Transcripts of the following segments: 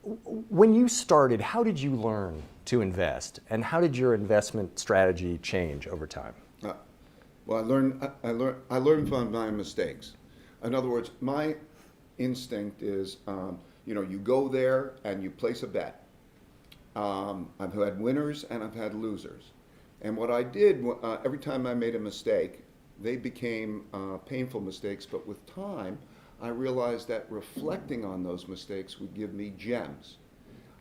When you started, how did you learn to invest, and how did your investment strategy change over time? Well, I learned from my mistakes. In other words, my instinct is, you go there and you place a bet. I've had winners and I've had losers. And what I did, every time I made a mistake, they became painful mistakes, but with time, I realized that reflecting on those mistakes would give me gems.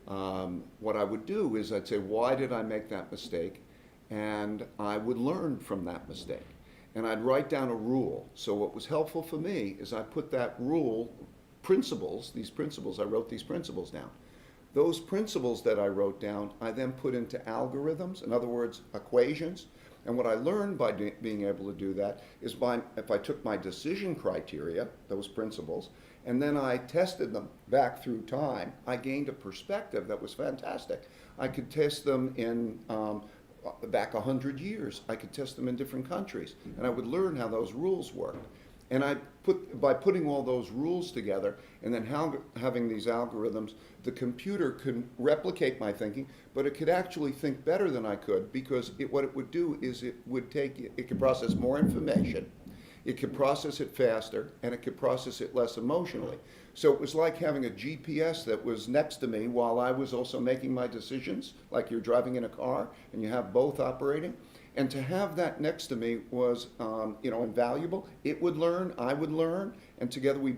What I would do is I'd say, why did I make that mistake? And I would learn from that mistake. And I'd write down a rule. So what was helpful for me is I put that rule, I wrote these principles down. Those principles that I wrote down, I then put into algorithms, in other words, equations. And what I learned by being able to do that is if I took my decision criteria, those principles, and then I tested them back through time, I gained a perspective that was fantastic. I could test them in back 100 years. I could test them in different countries, and I would learn how those rules worked. And by putting all those rules together and then having these algorithms, the computer could replicate my thinking, but it could actually think better than I could, because what it would do is it could process more information, it could process it faster, and it could process it less emotionally. So it was like having a GPS that was next to me while I was also making my decisions, like you're driving in a car and you have both operating. And to have that next to me was, invaluable. It would learn, I would learn, and together we